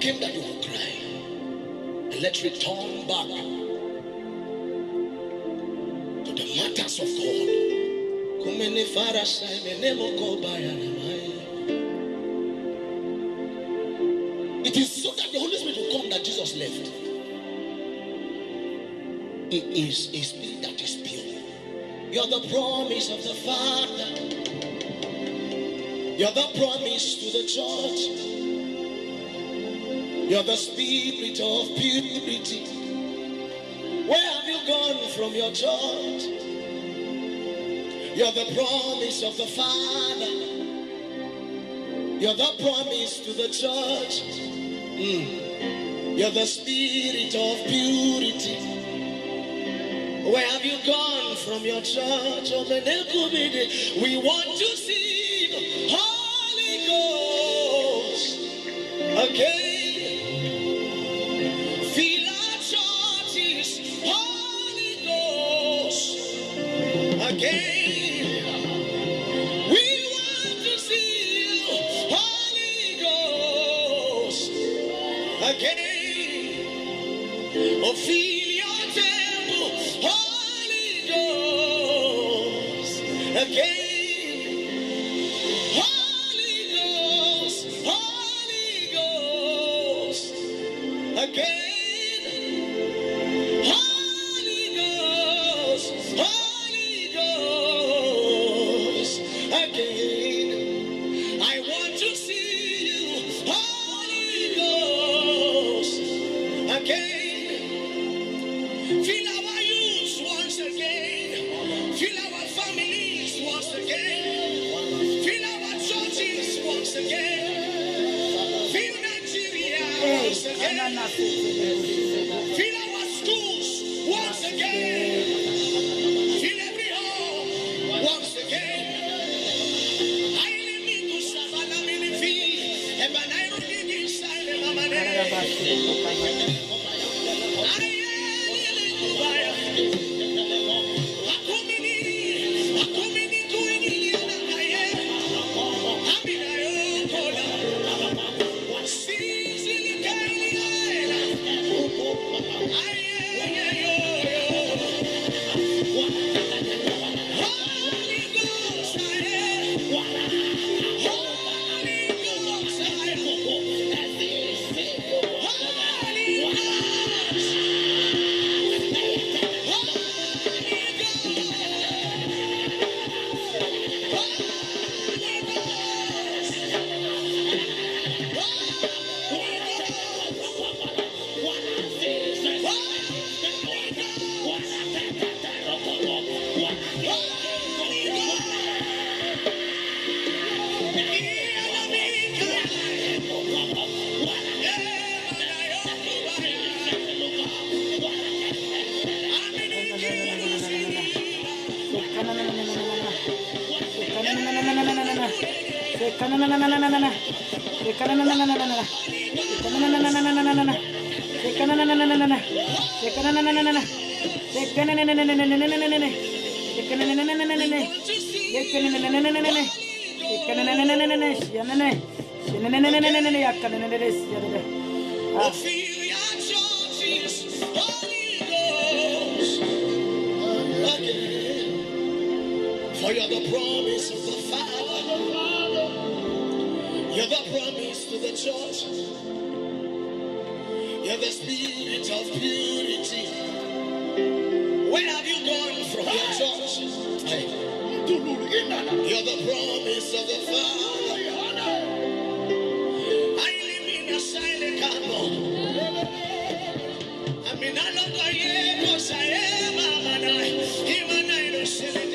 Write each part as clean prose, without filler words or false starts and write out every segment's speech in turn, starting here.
came that you will cry. And let's return back to the matters of God. It is so that the Holy Spirit will come that Jesus left. It is a spirit that is pure. You're the promise of the Father. You're the promise to the church. You're the spirit of purity. Where have you gone from your church? You're the promise of the Father. You're the promise to the church. You're the spirit of purity. Where have you gone from your church? We want to see the Holy Ghost again. Fill our churches, Holy Ghost again. We want to see you, Holy Ghost again. Oh, fill your temple, Holy Ghost again. Holy Ghost, Holy Ghost again. Holy Ghost, Holy Ghost again. I want to see you, Holy Ghost again. Fill our youth once again. Fill our families once again. Fill our churches once again. Fill Nigeria once again. Fill our schools once again. Fill every home once again. For you're the promise of the Father. You're the promise to the church. You're the spirit of purity. Where have you gone from your church? You're the promise of the Father. I live in a silent carbon. I mean, I love the year because I am a man. Even I don't sell it.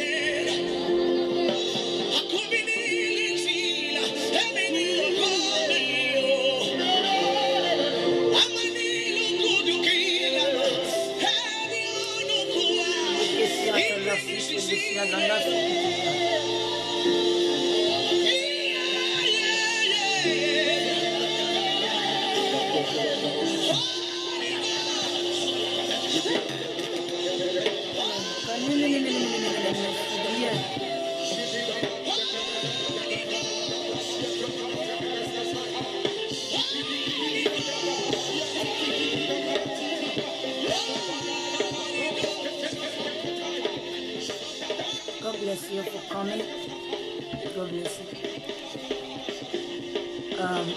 God bless you.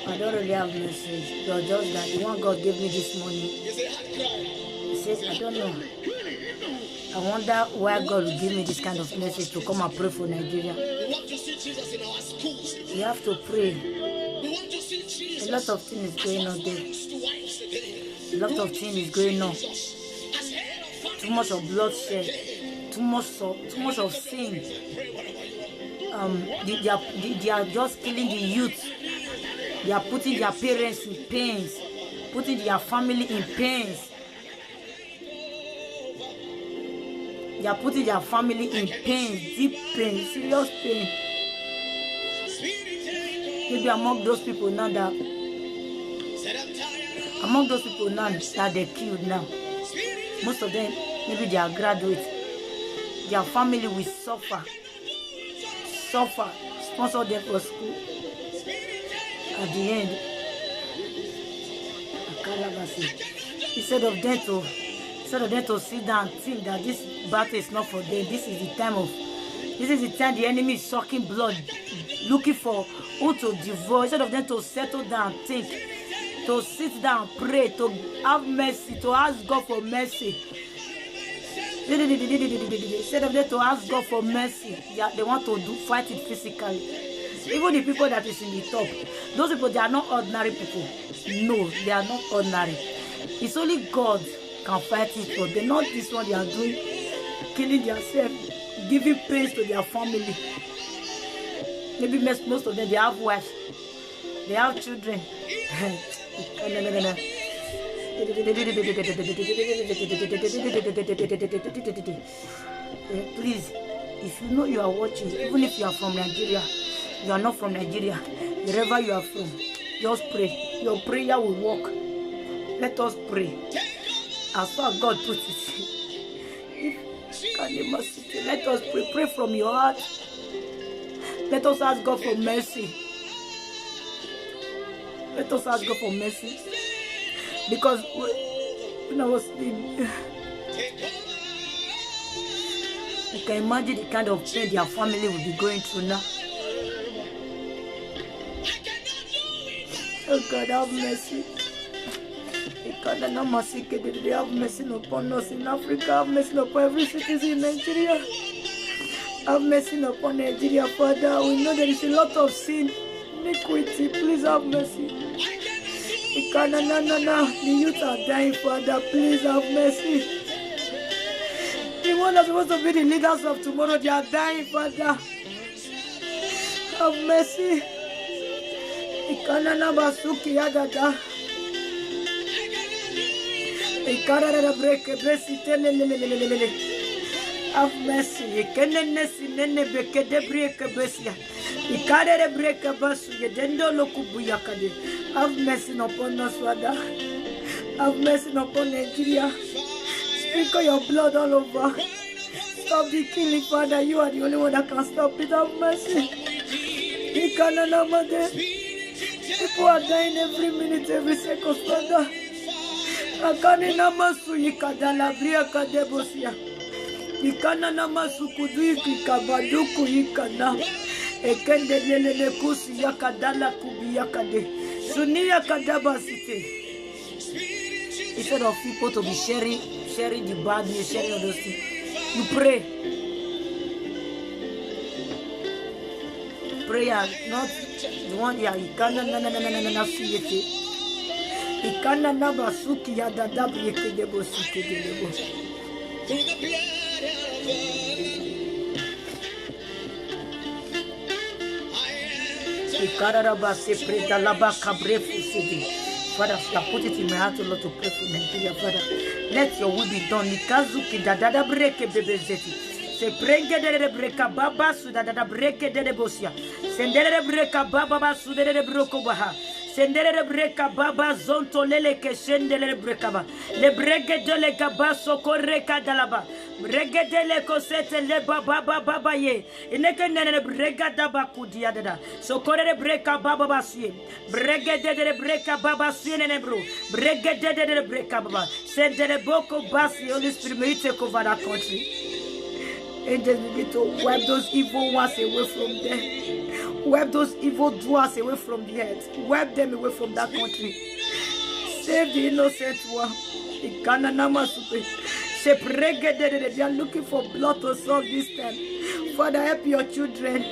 I don't really have message, but just that the one God gave me this morning. He says, I don't know. I wonder why God will give me this kind of message to come and pray for Nigeria. We want to see Jesus in our schools. We have to pray. We want to see Jesus. A lot of things is going on there. To wives again. A lot of things is going on. As head of family. Too much of bloodshed. Too much of sin. They are just killing the youth. They are putting their parents in pains, putting their family in pains. They are putting their family in pain, deep pain, serious pain. Maybe among those people now that they killed now, most of them, maybe they are graduates. Their family will suffer, sponsor them for school. At the end, instead of them to sit down and think that this battle is not for them, this is the time the enemy is sucking blood, looking for who to devour. Instead of them to settle down and think, to sit down, pray, to have mercy, to ask God for mercy. Instead of them to ask God for mercy, they want to fight it physically. Even the people that is in the top, those people, they are not ordinary people. No, they are not ordinary. It's only God can fight it for them. Not this one they are doing, killing themselves, giving pain to their family. Maybe most of them, they have wives, they have children. Please, if you know you are watching, even if you are from Nigeria, you are not from Nigeria, wherever you are from, just pray. Your prayer will work. Let us pray. As far as God puts it. Let us pray. Pray from your heart. Let us ask God for mercy. Let us ask God for mercy. Because when I was sleeping, you can imagine the kind of pain their family will be going through now. Oh God, have mercy. God, have mercy. Have mercy upon us in Africa. Have mercy upon every citizen in Nigeria. Have mercy upon Nigeria, Father. We know there is a lot of sin, iniquity. Please have mercy. The youth are dying, Father. Please have mercy. The ones that are supposed to be the leaders of tomorrow, they are dying, Father. Have mercy. Have mercy. Have mercy upon us, Father. Have mercy upon Nigeria. Sprinkle your blood all over. Stop the killing, Father. You are the only one that can stop it. Have mercy. People are dying every minute, every second, Father. Akane namasu ikadala bria kadebosia. Ikana namasu kuduiki kabaduku ikana. Ekende lelele kusi yakadala kubi yakade. Sunia kadaba city. Instead of people to be sharing the bad news, sharing all those things, you pray. Prayer, not the one ya ikana na siyete. Ikana na basuki ya dadabu yekedebo sikedebo. Father, put it in my heart, Lord, to pray for Nigeria, Father. Let your will be done. Nikazuki dadada breke bebezeti. Se prenge de breka baba su dadada breke de bosia. Sendere breka baba su de broko baha. Sendere breka baba zonto lele ke sendere breka ba. Le breke de le gaba sokoreka dalaba. Breke de le kosete le baba baba ye. Ineke nene breka daba kudia dada. Sokorere breka baba basuye. Breke de breka baba suye nene bro. Breke de breka baba. Sendere boko basi. Holy Spirit, may you take over that country. Angels begin to wipe those evil ones away from them. Wipe those evil doers away from the earth. Wipe them away from that country. Save the innocent one. They are looking for blood to solve this time. Father, help your children.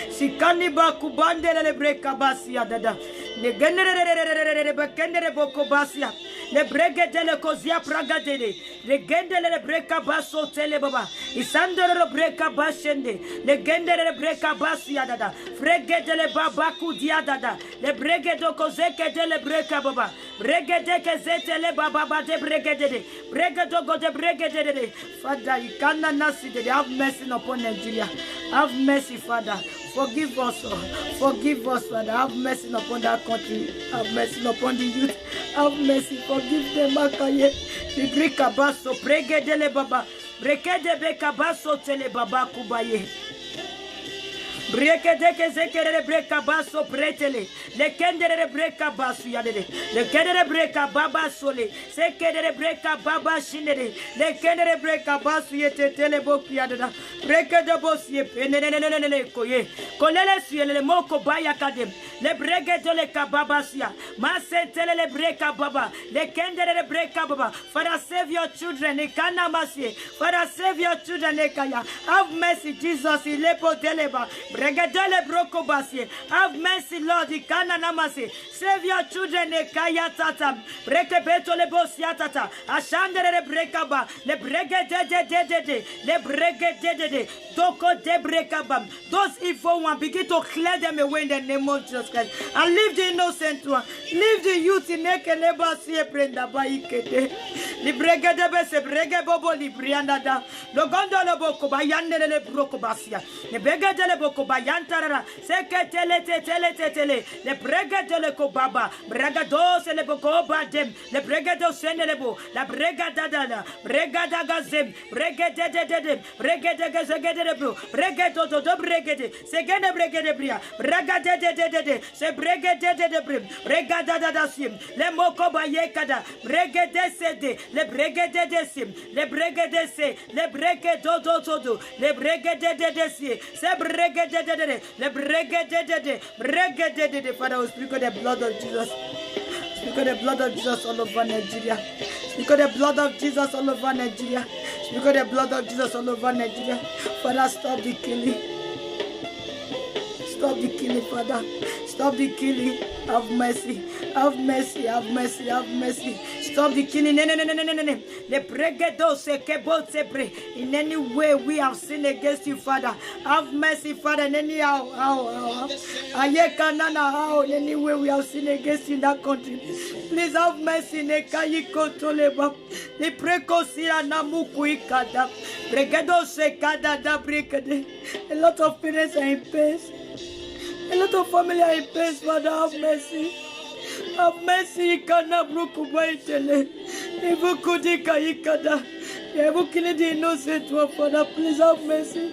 Sikaniba kubandele breka basia dada. Negenere bekendere boko basia. Le brege dele kozia praga dele. Le gendele le breka baso tele baba. Isandere le breka bashende. Le gendere le breka basia dada. Frege dele babaku dia dada. Le brege do kozeke dele breka baba. Brege deke zete le baba de brege dele. Brege do go de brege dele. Father, you cannot nasi dele. Have mercy upon Nigeria. Have mercy, Father. Forgive us, Father. Have mercy upon that country. Have mercy upon the youth. Have mercy. Forgive them, Makaye. The breka baso, brege dele baba. Breke de beka baso tele baba kubaye. Breke deke zekere breka baso pretele. Le kendere breka basu yadele. Le kendere breka baba sole. Sekere breka baba shinere. Le kendere breka basu yete tele boki yadada. Breke de bosi ye penelelelele koye. Kolele suye le moko baya kadem. Le breke de le kababa suya. Masentele le breka baba. Le kendere breka baba. Father, save your children. Ekana masye. Father, save your children. Ekaya. Have mercy, Jesus. Ilepo teleba. Bregadele broko basie. Have mercy, Lord. Ikana namase. Save your children. Ekaya tata. Breke beto le bosia tata. Ashandere le brekaba. Le brege de. Le brege de. Doko de brekabam. Those evil ones, begin to clear them away in the name of Jesus Christ. And leave the innocent one. Leave the youth in Ekeleba sie prenda baikete. Li brege de bese brege bobo li brianda da. Logondo le boko bayande le broko basia. Le brege de le boko bayantara. Seke tele. Le brege de le kobaba. Brega dos le boko badem. Le brege do senelebo. La brega da. Brega da gazem. Brege de. Brege de gazegede de bro. Brege do brege de. Segene brege de bria. Brega de. Se brege de brim. Brega da sim. Le moko bayekada. Brege de sede. Le brege de sim. Le brege de se. Le brege do. Le brege de si. Se brege de. Le brege de. Brege de. Father, we speak of the blood of Jesus. Speak of the blood of Jesus all over Nigeria. Speak of the blood of Jesus all over Nigeria. Speak of the blood of Jesus all over Nigeria. Father, stop the killing. Stop the killing, Father. Stop the killing. Have mercy. Have mercy. Have mercy. Have mercy. Stop the killing. No. The pregedo se kebo sepre. In any way we have sinned against you, Father. Have mercy, Father. In any how. In any way we have sinned against you in that country. Please have mercy. Nekayiko toleba. The preko sira namuku ikada. Pregedo se kada da brekede. A lot of parents are in pain. A lot of family are in pain, Father. Have mercy. Have mercy. Ikana bruku baitele. Ebu kudika ikada. Ebu kili the innocent one, Father. Please have mercy.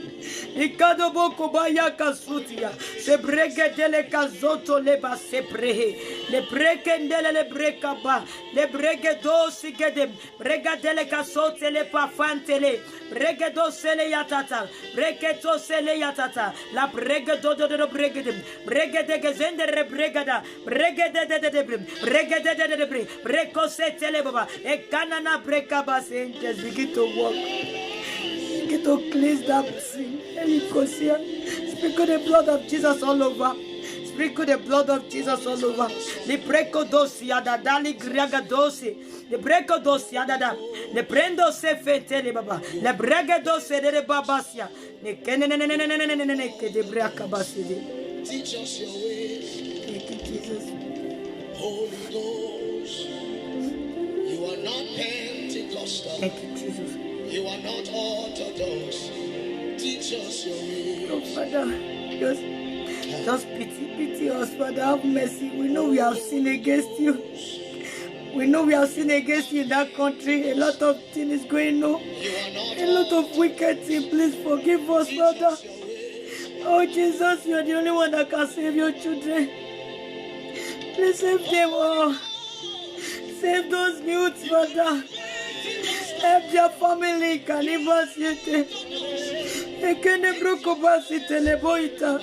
Ikado boko baya kasutia. Se brege dele kazoto leba se brehe. Le breke ndele le breka ba. Le brege do sigedem. Brega dele kasote le pafantele. Brege do sele yatata. Brege to sele yatata. La brege do brege dem. Brege de gezende re bregada. Brege de brim. Brege de brim. Breko se tele baba. E kanana breka ba se angels begin to walk. Begin to cleanse that sin. Sprinkle the blood of Jesus all over. Sprinkle the blood of Jesus all over. The breko dosi adada li graga dosi. The breko dosi adada. The prendo se fete baba. The brega dosi de babasia. Ne kenenenenenenenenene ke de braka basidi. Teach us your ways. Thank you, Jesus. Holy Ghost, you are not Pentecostal. Thank you, Jesus. You are not Orthodox. Teach us your ways. Oh, Father, just pity us, Father. Have mercy. We know we have sinned against you. We know we have sinned against you in that country. A lot of things is going on. A lot of wicked things. Please forgive us, Father. Oh, Jesus, you are the only one that can save your children. Please save them all. Save those youths, Father. Help their family. Kanibas yete. Ekene broko basi teleboita.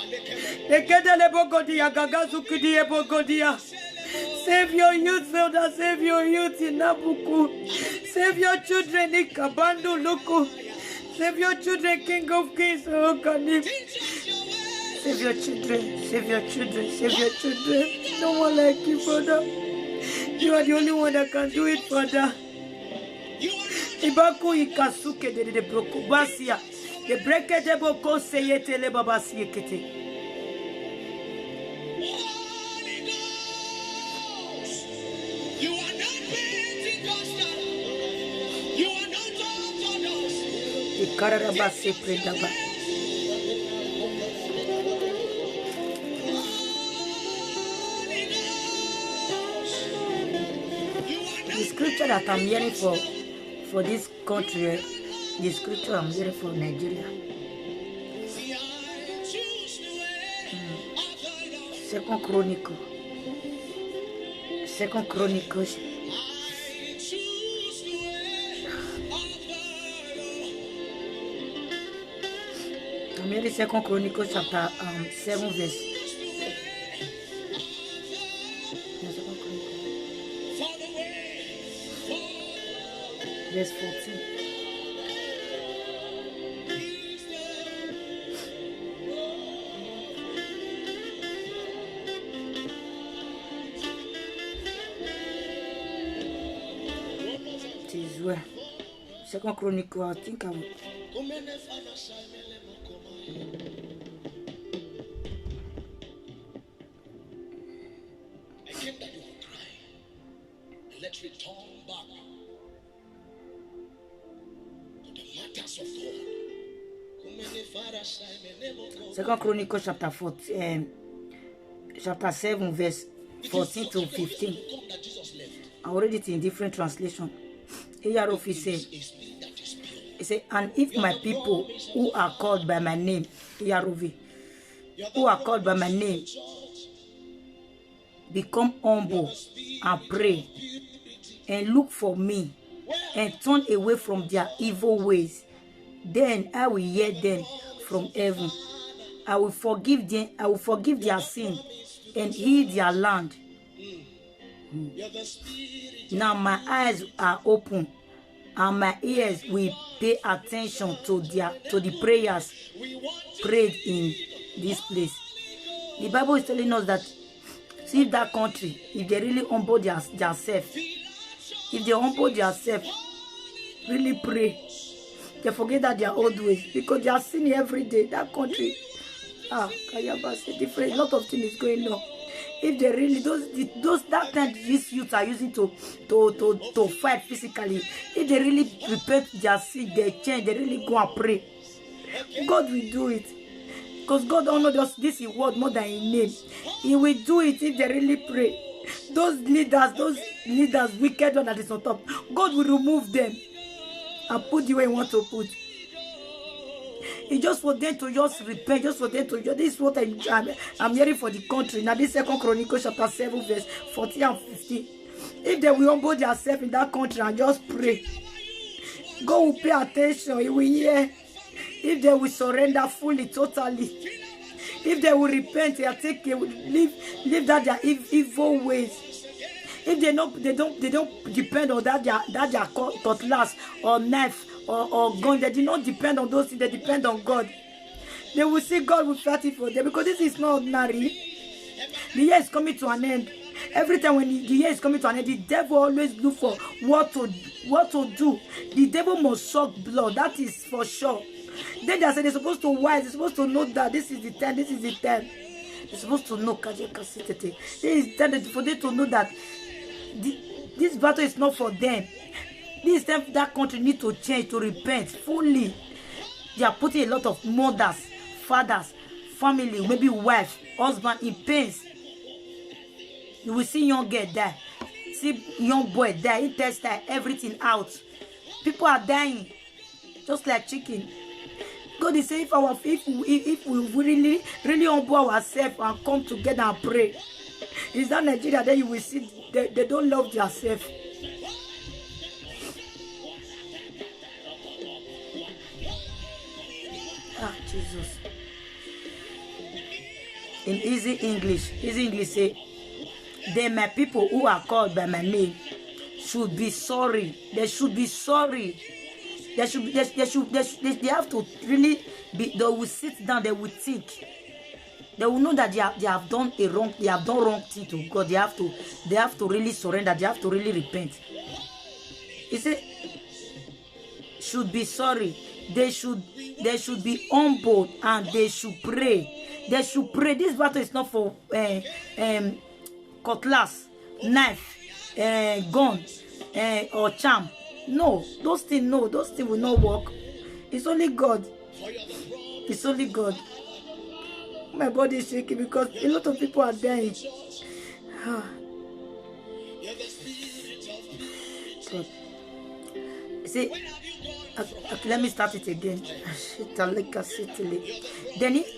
Ekedele bogodia, gagazukidi bogodia. Save your youth, Zelda. Save your youth in Nabuku. Save your children in Kabandu Luku. Save your children, King of Kings, oh God. Save your children, save your children, save your children. No one like you, Father. You are the only one that can do it, Father. Ibaku ikasuke de brokubasia. The breke de boko seyete le babasi ekete. You are not Pentecostal. You are not Orthodox. Ikarabase predaba. The scripture that I'm hearing for this country, the scripture I'm hearing for Nigeria. Second Chronicles. I'm hearing Second Chronicles chapter 7 verse. Verse 14. It is well. Second Chronicle, I think I will. I came that you will cry. Let's return back to the matters of God. Second Chronicle chapter 14, chapter 7, verse 14 to 15. I read it in different translation. Eyarofi said, he said, and if my people who are called by my name, Eyarofi, who are called by my name, become humble and pray and look for me and turn away from their evil ways, then I will hear them from heaven. I will forgive them. I will forgive their sin and heal their land. Now my eyes are open and my ears will pay attention to the prayers prayed in this place. The Bible is telling us that see that country, if they really humble themselves, if they humble themselves, really pray, they forget that their old ways, because they are sinning every day. That country, Kayabas, different, a lot of things is going on. If they really those that time these youths are using to fight physically, if they really repent their sin, they change, they really go and pray, God will do it. Because God honors this word more than in name. He will do it if they really pray. Those leaders, wicked one that is on top, God will remove them and put the way He wants to put. It's just for them to just repent, just for them to just, this is what I'm hearing for the country. Now this Second Chronicles chapter 7 verse 14 and 15. If they will humble themselves in that country and just pray, God will pay attention, He will hear. If they will surrender fully, totally, if they will repent and take leave that their evil ways, if they don't depend on that their cutlass or knife or gun, they do not depend on those things, they depend on God. They will see God will fight it for them, because this is not ordinary. The year is coming to an end. Every time when the year is coming to an end, the devil always look for what to do. The devil must suck blood, that is for sure. Then they say they're supposed to wise, they're supposed to know that this is the time, this is the time. They're supposed to know, this is time for them to know that this battle is not for them. This time that country need to change, to repent fully. They are putting a lot of mothers, fathers, family, maybe wife, husband in pains. You will see young girl die, see young boy die, intestine, everything out. People are dying, just like chicken. God is saying if we really humble ourselves and come together and pray, is that Nigeria, then you will see they don't love themselves. Jesus. in easy English say, then my people who are called by my name should be sorry. They should be sorry. They have to really be. They will sit down. They will think. They will know that they have done wrong thing to God. They have to really surrender. They have to really repent. He said, should be sorry. They should be humble and they should pray. They should pray. This battle is not for cutlass, knife, gun, or charm. No, those things will not work. It's only God. It's only God. My body is shaking because a lot of people are dying. God. See, okay, let me start it again.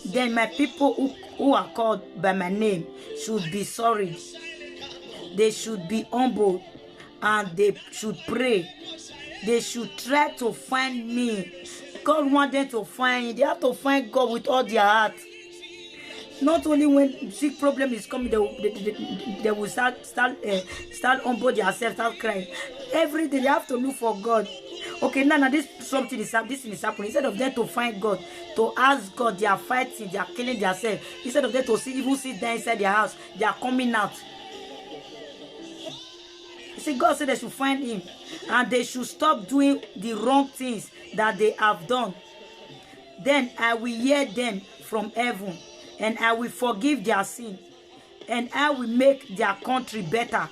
Then my people who are called by my name should be sorry. They should be humble and they should pray. They should try to find me. God wants them to find me. They have to find God with all their heart. Not only when sick problem is coming, they will start humble themselves, start crying. Every day they have to look for God. Okay, now this thing is happening. Instead of them to find God, to ask God, they are fighting, they are killing themselves. Instead of them to even sit there inside their house, they are coming out. You see, God said they should find Him, and they should stop doing the wrong things that they have done. Then I will hear them from heaven, and I will forgive their sin, and I will make their country better.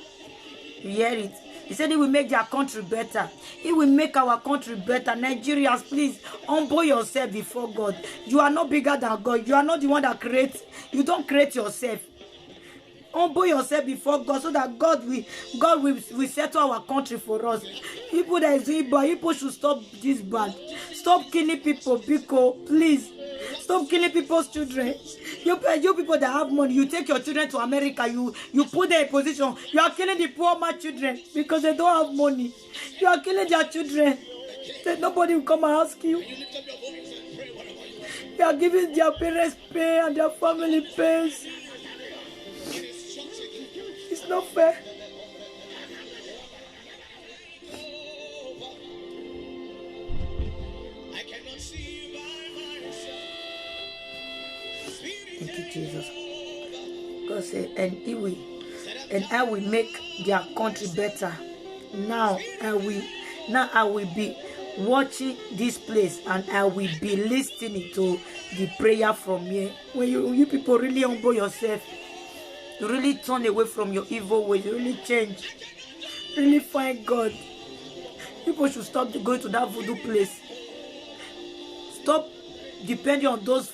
You hear it? He said He will make their country better. He will make our country better. Nigerians, please humble yourself before God. You are not bigger than God. You are not the one that creates. You don't create yourself. Humble yourself before God so that God will settle our country for us. People that is doing bad, people should stop this bad. Stop killing people, please. Stop killing people's children. You people that have money, you take your children to America, you put them in position. You are killing the poor man children because they don't have money. You are killing their children. Then nobody will come and ask you. You are giving their parents pain and their family pain. It's not fair. Thank you, Jesus. God said, and I will make their country better. Now I will be watching this place and I will be listening to the prayer from here. When you people really humble yourself, you really turn away from your evil ways, you really change, really find God. People should stop going to that voodoo place. Stop depending on those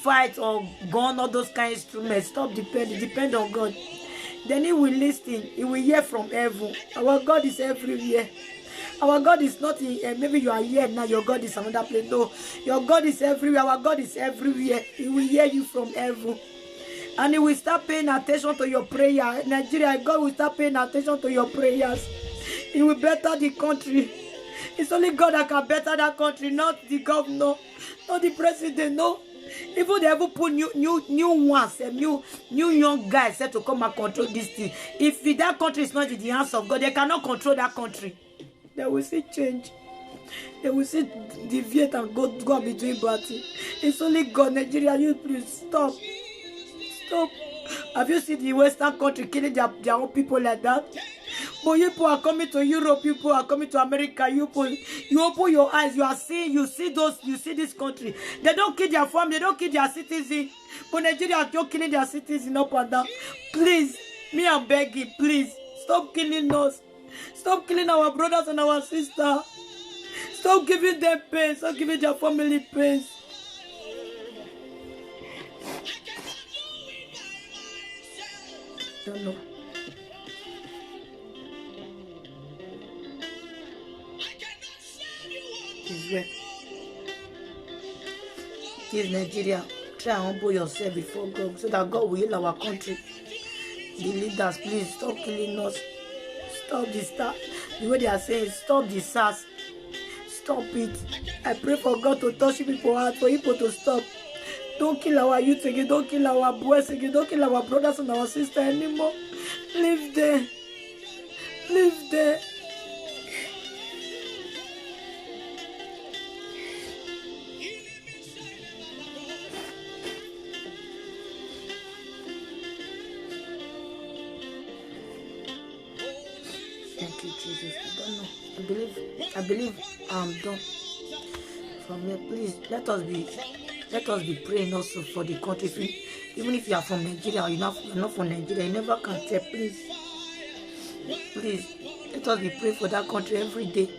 fights or gun or those kind of instruments. Stop depend on God. Then He will listen. He will hear from heaven. Our God is everywhere. Our God is not in, maybe you are here now, your God is another place. No, your God is everywhere. Our God is everywhere. He will hear you from heaven. And He will start paying attention to your prayer. Nigeria, God will start paying attention to your prayers. He will better the country. It's only God that can better that country, not the governor, not the president, no. Even they ever put new ones, new young guys set to come and control this thing. If that country is not in the hands of God, they cannot control that country. They will see change. They will see deviate and go and be doing bad things. It's only God. Nigeria, you please stop. Stop. Have you seen the Western country killing their own people like that? But you people are coming to Europe, you people are coming to America, you open your eyes, you see this country. They don't kill their family, they don't kill their citizens. But Nigeria are just killing their citizens up and down. Please, me I'm begging, please, stop killing us. Stop killing our brothers and our sisters. Stop giving them pain, stop giving their family pain. Don't know. Please, Nigeria, try and humble yourself before God so that God will heal our country. The leaders, please stop killing us. Stop this stuff. The way they are saying, stop the SARS. Stop it. I pray for God to touch people's heart, for people to stop. Don't kill our youth again. Don't kill our boys again. Don't kill our brothers and our sisters anymore. Leave them. Leave them. Thank you, Jesus. I don't know. I believe I'm done. From here, please let us be praying also for the country. Even if you are from Nigeria or you're not from Nigeria, you never can tell. Please, let us be praying for that country every day.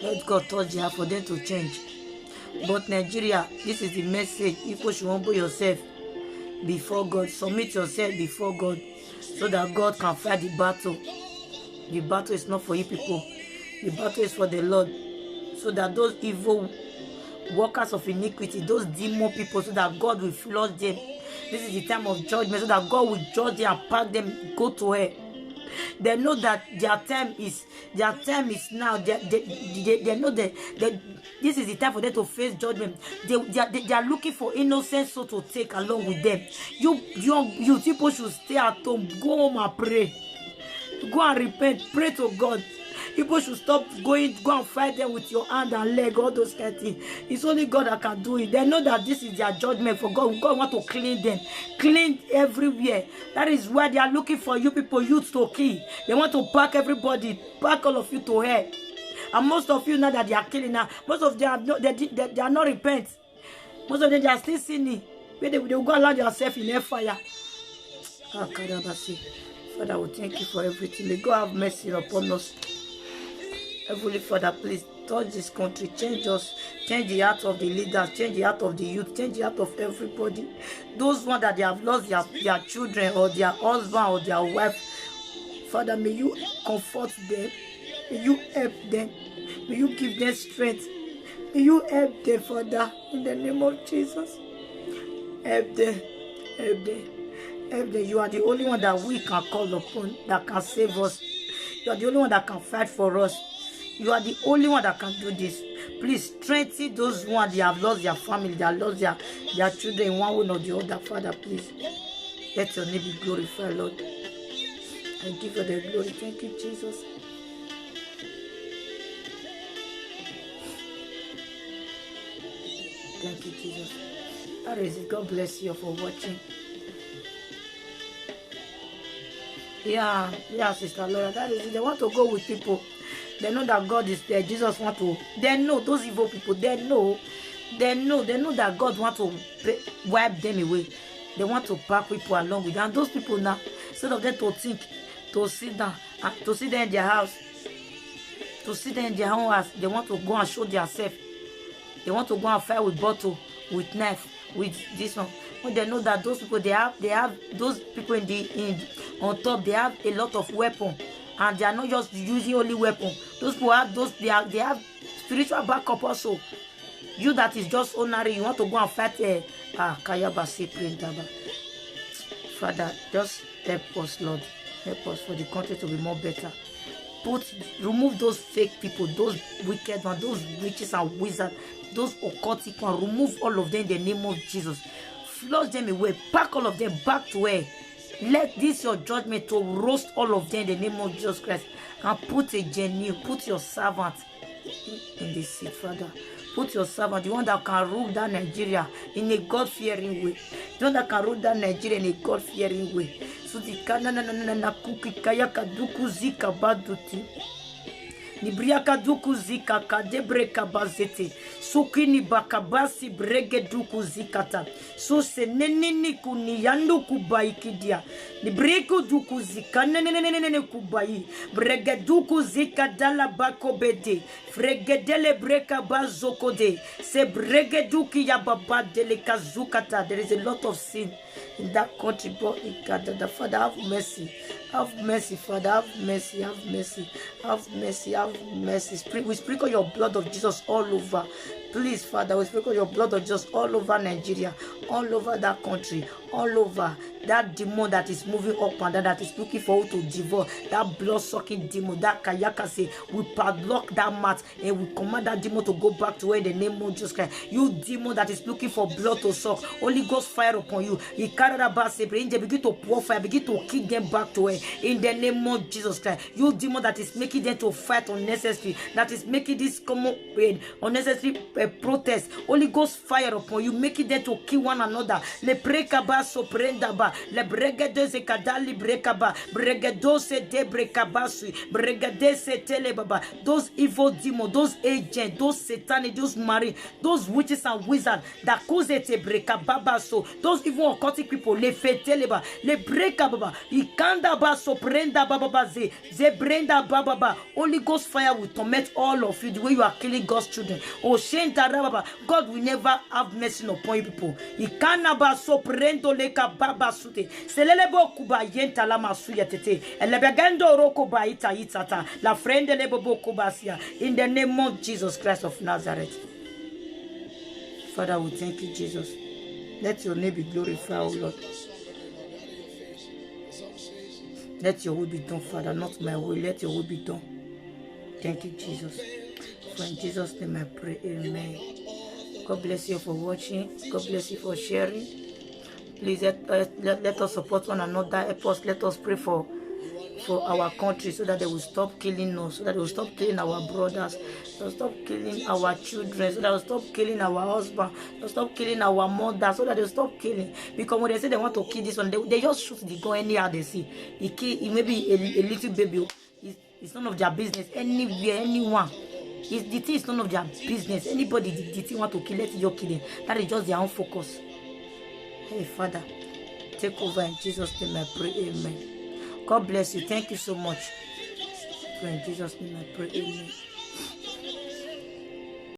Let God touch their heart for them to change. But Nigeria, this is the message. People should humble yourself before God. Submit yourself before God so that God can fight the battle. The battle is not for you people. The battle is for the Lord. So that those evil workers of iniquity, those demon people, so that God will flush them. This is the time of judgment, so that God will judge them and pack them, go to hell. They know that their time is now. They know that this is the time for them to face judgment. They are looking for innocent souls to take along with them. You people should stay at home. Go home and pray. Go and repent. Pray to God. People should stop go and fight them with your hand and leg, all those kind of things. It's only God that can do it. They know that this is their judgment for God. God wants to clean them. Clean everywhere. That is why they are looking for you people, youth to kill. They want to pack everybody, pack all of you to hell. And most of you now that they are killing now, most of them they are not repent. Most of them they are still sinning. They will go allow themselves in air fire. Father, we thank you for everything. May God have mercy upon us. Heavenly Father, please touch this country, change us, change the heart of the leaders, change the heart of the youth, change the heart of everybody. Those ones that they have lost their children or their husband or their wife, Father, may you comfort them, may you help them, may you give them strength, may you help them, Father, in the name of Jesus. Help them, help them, help them. You are the only one that we can call upon, that can save us. You are the only one that can fight for us. You are the only one that can do this. Please strengthen those ones that have lost their family, that have lost their children in one way or the other. Father, please let your name be glorified, Lord. I give you the glory. Thank you, Jesus. Thank you, Jesus. That is it. God bless you for watching. Yeah, Sister Laura, that is it. They want to go with people. They know that God is there. Jesus want to. They know those evil people. They know that God want to wipe them away. They want to pack people along with them. And those people now, instead of them to think, to sit down, to sit there in their house, to sit there in their own house, they want to go and show themselves. They want to go and fight with bottle, with knife, with this one. When they know that those people, they have those people on top, they have a lot of weapons. And they are not just using only weapon. Those people have they have spiritual backup also. You that is just ordinary, you want to go and fight Father, just help us, Lord. Help us for the country to be more better. Remove those fake people, those wicked ones, those witches and wizards, those occultic ones. Remove all of them in the name of Jesus. Flush them away. Pack all of them back to where. Let this your judgment to roast all of them in the name of Jesus Christ. And put a genuine, put your servant in the seat, Father. Put your servant, the one that can rule that Nigeria in a God-fearing way. The one that can rule that Nigeria in a God-fearing way. So the Nibriaka duku zika kadebre kabazete. Sukini bakabasi brege duku zikata. So se nenene kuni yandu kubai kidia. Nibreko duku zika nenene kubai. Brege duku zika dala bako bede. Fregedele breka bazokode. Se brege duki yababa dele kazukata. There is a lot of sin in that country, but God, the Father, have mercy. Have mercy, Father. Have mercy. Have mercy. Have mercy. Have mercy. We sprinkle your blood of Jesus all over. Please, Father, we sprinkle your blood of Jesus all over Nigeria, all over that country, all over that demon that is moving up and down, that is looking for you to devour, that blood-sucking demon, that kayakase, we padlock that mat and we command that demon to go back to where in the name of Jesus Christ. You demon that is looking for blood to suck, Holy Ghost fire upon you. Begin to pour fire, begin to kick them back to where in the name of Jesus Christ. You demon that is making them to fight unnecessary, that is making this common unnecessary protest, Holy Ghost fire upon you, making them to kill one another. Le brekaba so prendaba, le bregedose kadali brekaba, bregedose de brekabasui, bregedese telebaba. Those evil demons, those agents, those satanic, those marine, those witches and wizards that cause it brekababa so, those evil occultic people, le feteleba, le brekababa, ikanda ba so prenda baba ze brenda baba. Holy Ghost fire will torment all of you the way you are killing God's children. Oh, God will never have mercy upon you people. Ikanaba so prendo leka baba sute. Selelebo kuba yenta la masuya tete. Elebegendo roko ba ita itata. La friend lebo kubasia. In the name of Jesus Christ of Nazareth. Father, we thank you, Jesus. Let your name be glorified, O Lord. Let your will be done, Father, not my will. Let your will be done. Thank you, Jesus. For in Jesus' name I pray, amen. God bless you for watching. God bless you for sharing. Please let us support one another. Help us, let us pray for our country so that they will stop killing us, so that they will stop killing our brothers, so will stop killing our children, so that they will stop killing our husband, they will stop killing our mother, so that they will stop killing. Because when they say they want to kill this one, they just shoot the gun anyhow they see. It may be a little baby. It's none of their business. Anywhere, anyone. The thing is none of their business. Anybody the thing want to kill, let you kill them. That is just their own focus. Hey, Father, take over in Jesus' name I pray, amen. God bless you. Thank you so much. In Jesus' name I pray, amen.